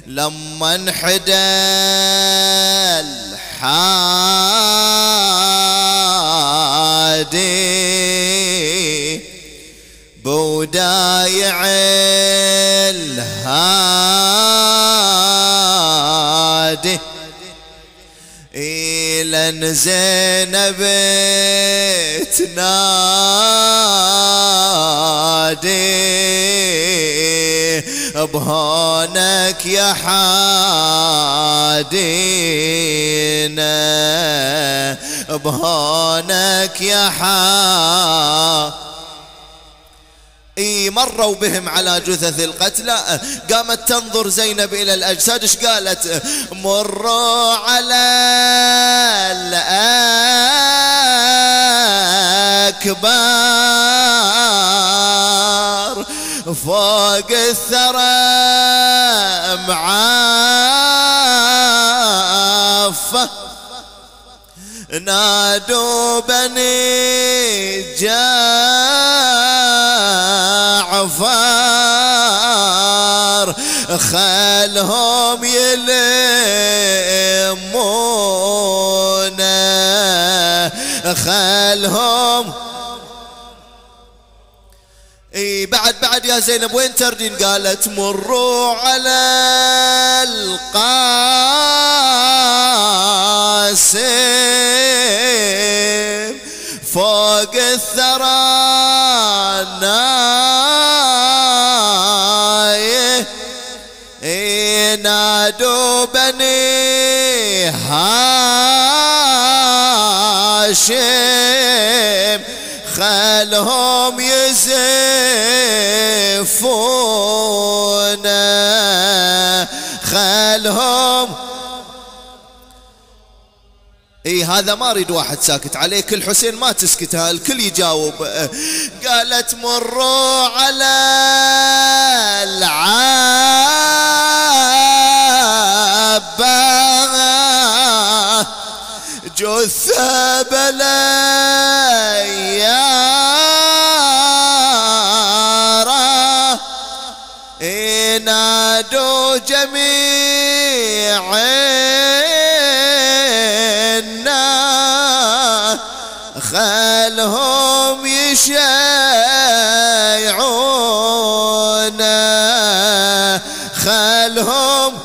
لما انحدى الحادي بودايع الهادي لن زينب تنادي بهونك يا حادينا بهونك يا مروا بهم على جثث القتلى. قامت تنظر زينب إلى الأجساد. ايش قالت؟ مروا على الأكبار فوق الثرى معافة نادوا بني جعفر خلهم يلمونا خلهم. بعد يا زينب وين تردين؟ قالت مروا على القاسم فوق الثرى نادوا بني هاشم خلهم يزفونا خلهم. هذا ما اريد واحد ساكت عليه، كل حسين ما تسكتها الكل يجاوب. قالت مروا على العباس جثة بليارة نادوا جميع الناس خلهم يشيعونا خلهم.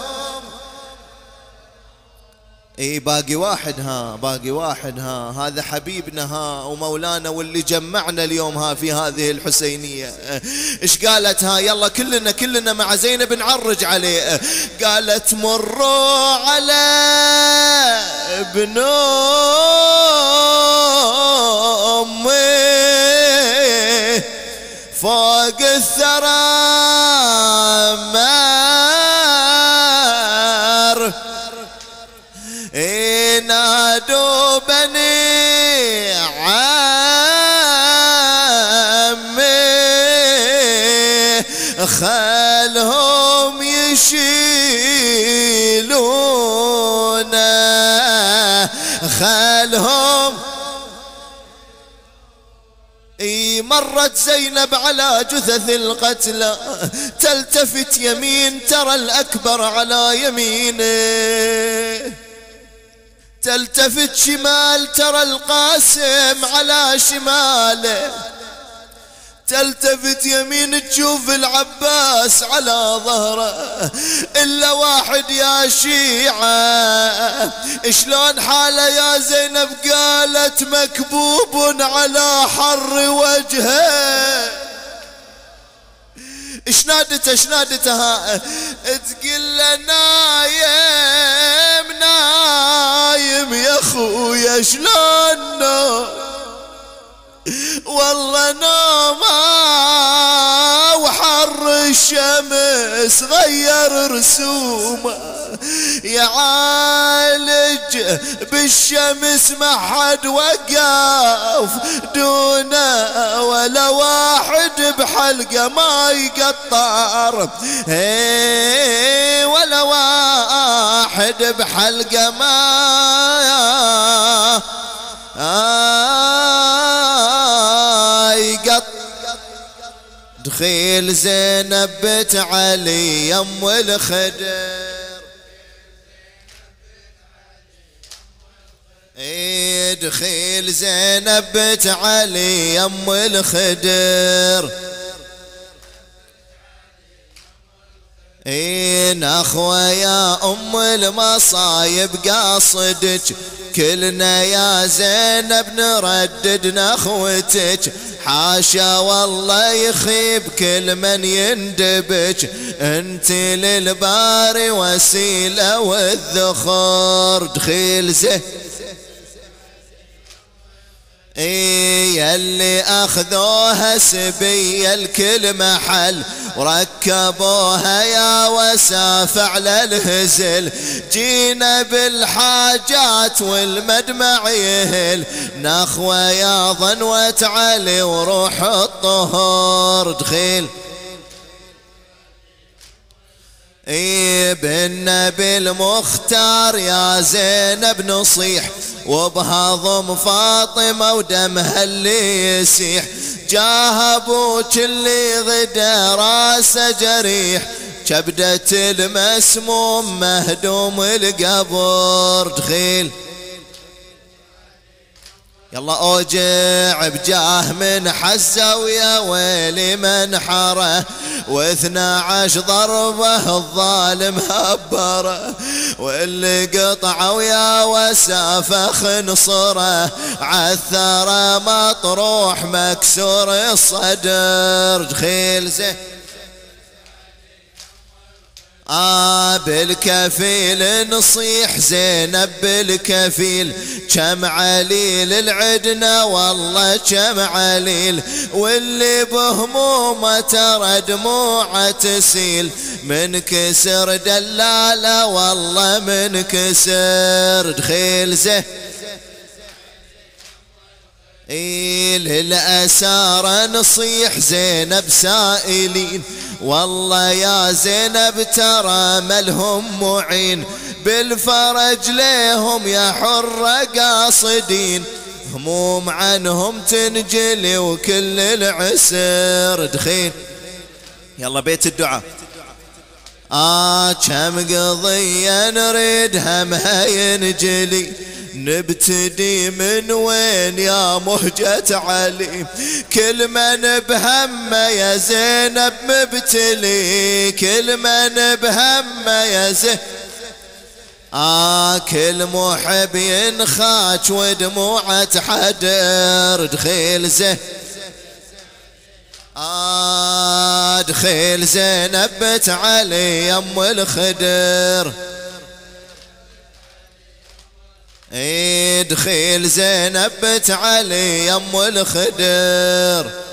باقي واحد باقي واحد هذا حبيبنا ومولانا واللي جمعنا اليوم في هذه الحسينية. ايش قالت يلا كلنا مع زينب نعرج عليه. قالت مروا على ابن امي فوق الثرى نادوا بني عمي خلهم يشيلونا خلهم. مرت زينب على جثث القتلى تلتفت يمين ترى الأكبر على يمينه تلتفت شمال ترى القاسم على شماله تلتفت يمين تشوف العباس على ظهره. إلا واحد يا شيعة شلون حاله يا زينب؟ قالت مكبوب على حر وجهه. ايش نادتها تقول له نايم يا خويا شلون نوم والله نومه وحر الشمس غير رسومه يعالج بالشمس ما حد وقف دونه ولا واحد بحلقه ما يقطر ولا واحد بحلقه ما يقط. دخيل زينب بنت علي يم الخدم ادخل زينب بنت علي يم الخدر، نخوة يا ام المصايب قاصدك، كلنا يا زينب نردد نخوتك، حاشا والله يخيب كل من يندبك، انت للباري وسيلة والذخر. دخيل زين يلي اخذوها سبي الكل محل، وركبوها يا وساف على الهزل، جينا بالحاجات والمدمع يهل، نخوة يا ظنوة علي وروح الطهور. دخيل بالنبي المختار يا زينب نصيح، وبهضم فاطمة ودمها اللي يسيح، جاه ابوك اللي غدا راسه جريح، كبدة المسموم مهدوم القبر. دخيل يلا اوجع بجاه من حزه ويا ويلي من حره، و12 ضربه الظالم هبره، واللي قطعه ويا وسافه خنصره، عالثرى مطروح مكسور الصدر. دخيل زين بالكفيل نصيح زينب بالكفيل، كم عليل العدنا والله كم عليل، واللي بهمومه ترى دموعه تسيل، من كسر دلاله والله من كسر. دخيل زين للأسارة نصيح زينب سائلين، والله يا زينب ترى ملهم معين، بالفرج ليهم يا حرة قاصدين، هموم عنهم تنجلي وكل العسر. دخيل يلا بيت الدعاء. كم قضية نريد همها ينجلي، نبتدي من وين يا مهجة علي، كل من بهمه يا زينب مبتلي، كل من بهمه يا زينب كل محب ينخاش ودموعه تحدر. دخيل زين دخيل زينب بنت علي يم الخدر، دخيل زينب بنت علي يم الخدر.